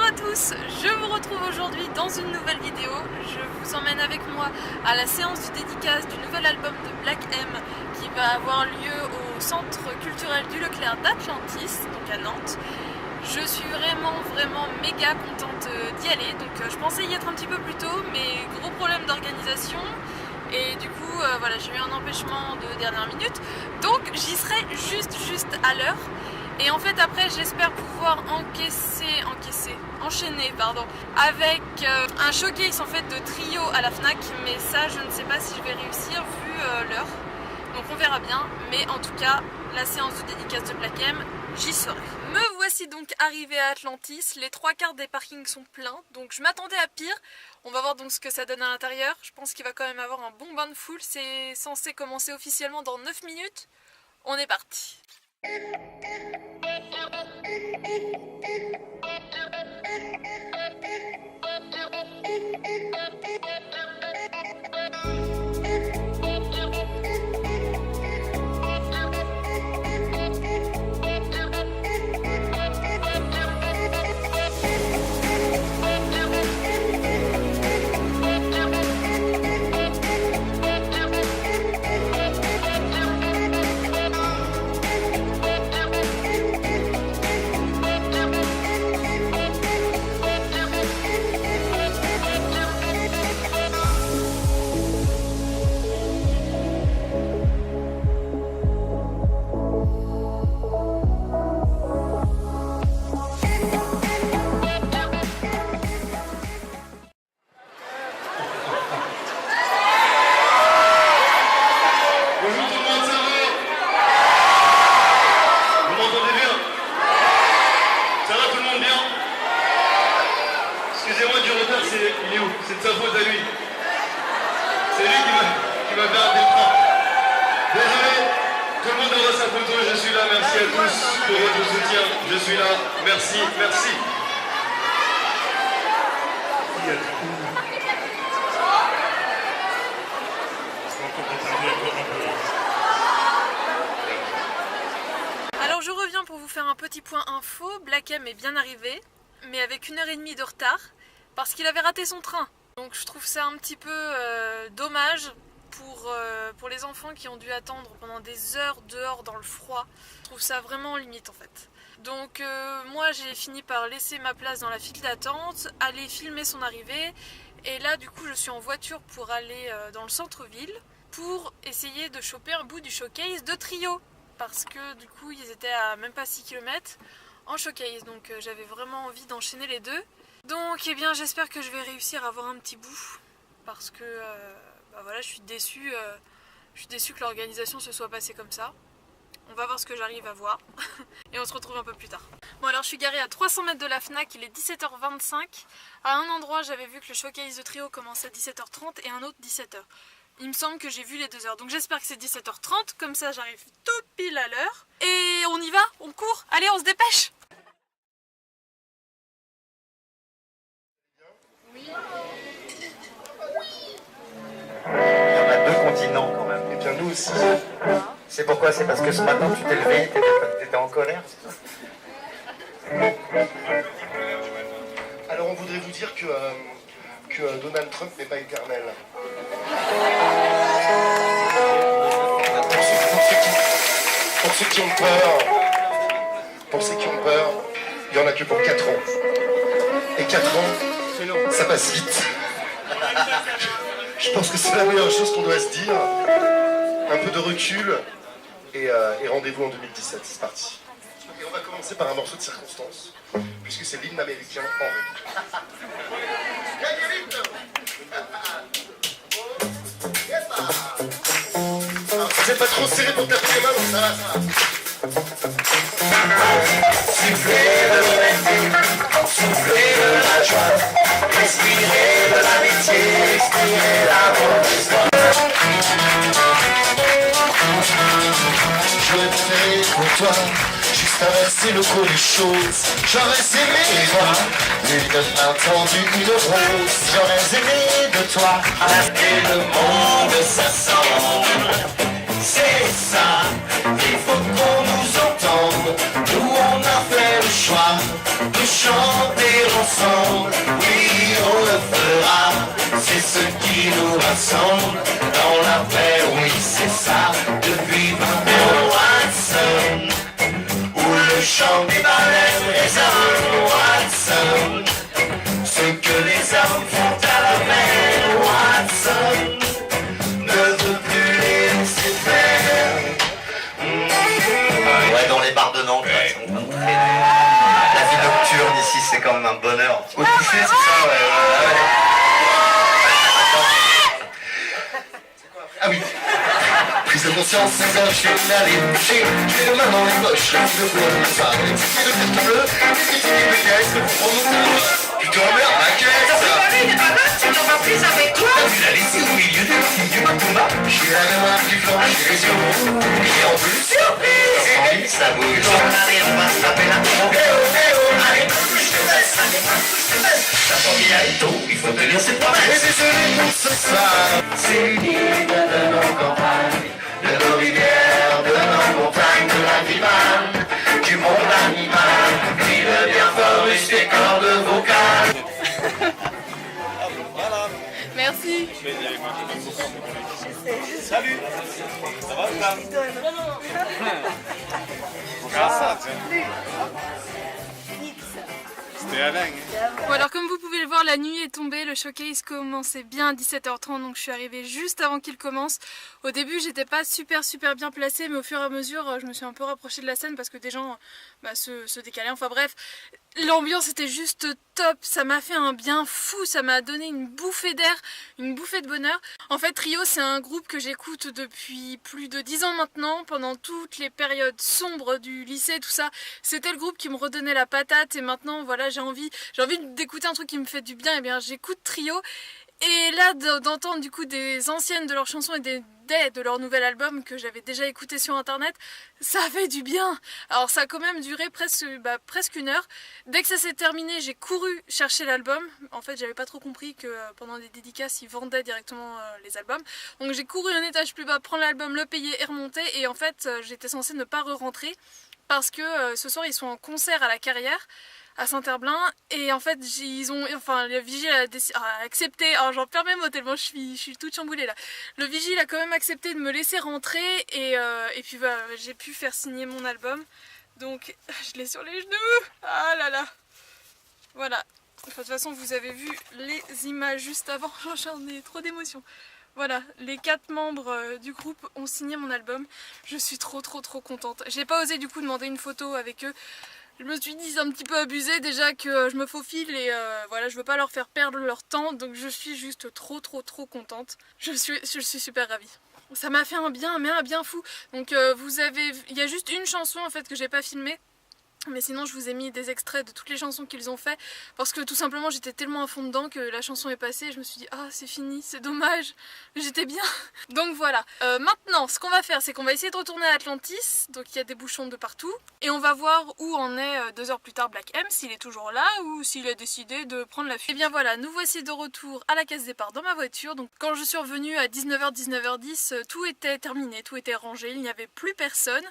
à tous, je vous retrouve aujourd'hui dans une nouvelle vidéo. Je vous emmène avec moi à la séance de dédicace du nouvel album de Black M qui va avoir lieu au centre culturel du Leclerc d'Atlantis, donc à Nantes. Je suis vraiment méga contente d'y aller, donc je pensais y être un petit peu plus tôt, mais gros problème d'organisation. Et du coup, voilà, j'ai eu un empêchement de dernière minute, donc j'y serai juste à l'heure. Et en fait après j'espère pouvoir enchaîner avec un showcase en fait de trio à la Fnac, mais ça je ne sais pas si je vais réussir vu l'heure, donc on verra bien, mais en tout cas la séance de dédicace de Black M, j'y serai. Me voici donc arrivé à Atlantis, les 3/4 des parkings sont pleins, donc je m'attendais à pire. On va voir donc ce que ça donne à l'intérieur, je pense qu'il va quand même avoir un bon bain de foule, c'est censé commencer officiellement dans 9 minutes, on est parti. Il est où? C'est de sa faute à lui. C'est lui qui m'a fait rater le train. Désolé, tout le monde aura sa photo, je suis là, merci à tous pour votre soutien. Je suis là, merci. Alors je reviens pour vous faire un petit point info. Black M est bien arrivé, mais avec 1h30 de retard, parce qu'il avait raté son train. Donc je trouve ça un petit peu dommage pour les enfants qui ont dû attendre pendant des heures dehors dans le froid. Je trouve ça vraiment limite en fait. Donc moi j'ai fini par laisser ma place dans la file d'attente, aller filmer son arrivée, et là du coup je suis en voiture pour aller dans le centre-ville pour essayer de choper un bout du showcase de trio, parce que du coup ils étaient à même pas 6 km en showcase, donc j'avais vraiment envie d'enchaîner les deux. Donc eh bien j'espère que je vais réussir à avoir un petit bout, parce que voilà, je suis déçue que l'organisation se soit passée comme ça. On va voir ce que j'arrive à voir et on se retrouve un peu plus tard. Bon alors je suis garée à 300 mètres de la Fnac, il est 17h25. À un endroit j'avais vu que le showcase de trio commençait à 17h30 et un autre 17h. Il me semble que j'ai vu les 2 heures, donc j'espère que c'est 17h30, comme ça j'arrive tout pile à l'heure. Et on y va, on court, allez on se dépêche. Il y en a 2 continents quand même. Et bien nous aussi. C'est pourquoi? C'est parce que ce matin tu t'es levé, t'étais en colère. Alors on voudrait vous dire que Donald Trump n'est pas éternel. Pour ceux qui ont peur, il n'y en a que pour 4 ans. Et 4 ans, ça passe vite. Je pense que c'est la meilleure chose qu'on doit se dire. Un peu de recul et rendez-vous en 2017, c'est parti. Et on va commencer par un morceau de circonstance, puisque c'est l'hymne américain en règle. C'est pas trop serré pour taper les mains, donc ça va. Soufflez de l'honnêteté, soufflez de la joie, respirez de l'amitié, expirez la bonne histoire. Je ferai pour toi, juste inverser le cours des choses. J'aurais aimé voir une main tendue, une rose. J'aurais aimé de toi, et le monde s'assemble. C'est ça, il faut qu'on nous entende. Nous on a fait le choix de chanter ensemble, oui on le fera, c'est ce qui nous rassemble, dans la paix, oui c'est ça, depuis 20 ans, Watson, où le chant des baleines résonne, Watson, ce que les hommes font à la mer, Watson, ne veut plus les laisser faire. Ouais, dans les bars de Nantes, ouais. La vie nocturne ici, c'est quand même un bonheur. Au toucher, c'est ça, ouais. Ah oui. Prise de conscience, 16h, je suis allé me coucher. J'ai les mains dans les poches, le bois de soir. Les petits de tête bleue, les petits de caisse, on nous putain merde, ma caisse. Il est pas mal, tu n'en vas plus avec toi. Tu l'as laissé au milieu des petits du Matumba. J'ai la main qui flanche, j'ai les yeux ronds. Et en plus, surprise, et ça bouge. Allez, on va se taper la tombe. Allez, je te laisse, allez, je te laisse. La famille est tôt, il faut tenir ses promesses. Et désolé pour ce soir. C'est l'île de nos campagnes, de nos rivières, de nos montagnes, de la vie manne, du monde animal. Vive bien fort, des cordes vocales. Merci. Salut. Ça va ou pas? Regarde ça, tiens. C'était avant. Bon alors comme vous pouvez le voir, la nuit est tombée, le showcase commençait bien à 17h30, donc je suis arrivée juste avant qu'il commence. Au début j'étais pas super bien placée, mais au fur et à mesure je me suis un peu rapprochée de la scène parce que des gens se décalaient, enfin bref. L'ambiance était juste top, ça m'a fait un bien fou, ça m'a donné une bouffée d'air, une bouffée de bonheur. En fait Trio c'est un groupe que j'écoute depuis plus de 10 ans maintenant, pendant toutes les périodes sombres du lycée, tout ça. C'était le groupe qui me redonnait la patate et maintenant voilà j'ai envie d'écouter un truc qui me fait du bien, et bien j'écoute Trio. Et là d'entendre du coup des anciennes de leurs chansons et de leur nouvel album que j'avais déjà écouté sur internet, ça fait du bien. Alors ça a quand même duré presque 1 heure. Dès que ça s'est terminé, j'ai couru chercher l'album. En fait j'avais pas trop compris que pendant des dédicaces ils vendaient directement les albums. Donc j'ai couru un étage plus bas, prendre l'album, le payer et remonter. Et en fait j'étais censée ne pas re-rentrer parce que ce soir ils sont en concert à la Carrière à Saint-Herblain, et en fait le vigile a accepté, alors j'en perds mes mots tellement je suis toute chamboulée là. Le vigile a quand même accepté de me laisser rentrer et puis j'ai pu faire signer mon album, donc je l'ai sur les genoux, ah là là, voilà. De toute façon vous avez vu les images juste avant, j'en ai trop d'émotions. Voilà, les 4 membres du groupe ont signé mon album, je suis trop contente. J'ai pas osé du coup demander une photo avec eux. Je me suis dit c'est un petit peu abusé déjà que je me faufile et voilà, je veux pas leur faire perdre leur temps, donc je suis juste trop contente. Je suis super ravie. Ça m'a fait un bien, mais un bien fou. Donc il y a juste une chanson en fait que j'ai pas filmée. Mais sinon je vous ai mis des extraits de toutes les chansons qu'ils ont fait parce que tout simplement j'étais tellement à fond dedans que la chanson est passée et je me suis dit ah c'est fini, c'est dommage, j'étais bien. Donc voilà, maintenant ce qu'on va faire c'est qu'on va essayer de retourner à Atlantis, donc il y a des bouchons de partout, et on va voir où en est 2 heures plus tard Black M, s'il est toujours là ou s'il a décidé de prendre la fuite. Et bien voilà, nous voici de retour à la case départ dans ma voiture. Donc quand je suis revenue à 19h, 19h10, tout était terminé, tout était rangé, il n'y avait plus personne.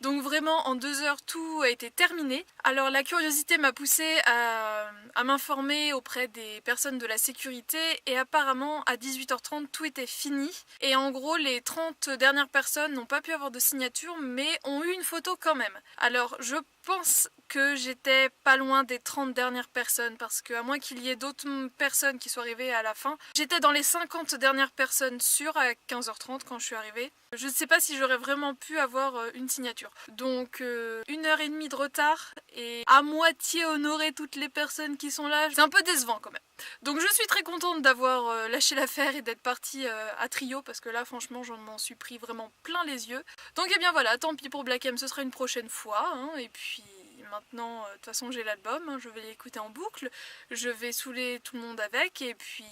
Donc vraiment en 2 heures tout a été terminé. Alors la curiosité m'a poussée à m'informer auprès des personnes de la sécurité et apparemment à 18h30 tout était fini. Et en gros les 30 dernières personnes n'ont pas pu avoir de signature mais ont eu une photo quand même. Alors je pense que j'étais pas loin des 30 dernières personnes parce qu'à moins qu'il y ait d'autres personnes qui soient arrivées à la fin, j'étais dans les 50 dernières personnes sûres à 15h30 quand je suis arrivée. Je ne sais pas si j'aurais vraiment pu avoir une signature. Donc 1h30 de retard et à moitié honorer toutes les personnes qui sont là, c'est un peu décevant quand même. Donc je suis très contente d'avoir lâché l'affaire et d'être partie à Trio parce que là franchement j'en m'en suis pris vraiment plein les yeux. Donc et bien voilà, tant pis pour Black M, ce sera une prochaine fois hein, et puis maintenant de toute façon j'ai l'album, hein, je vais l'écouter en boucle, je vais saouler tout le monde avec et puis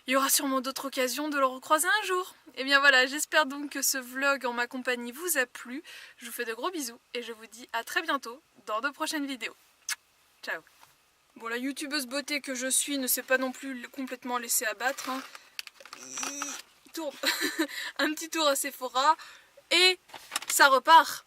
il y aura sûrement d'autres occasions de le recroiser un jour. Et bien voilà, j'espère donc que ce vlog en ma compagnie vous a plu. Je vous fais de gros bisous et je vous dis à très bientôt dans de prochaines vidéos. Ciao. Bon, la youtubeuse beauté que je suis ne s'est pas non plus complètement laissée abattre. Hein. Il tourne un petit tour à Sephora et ça repart.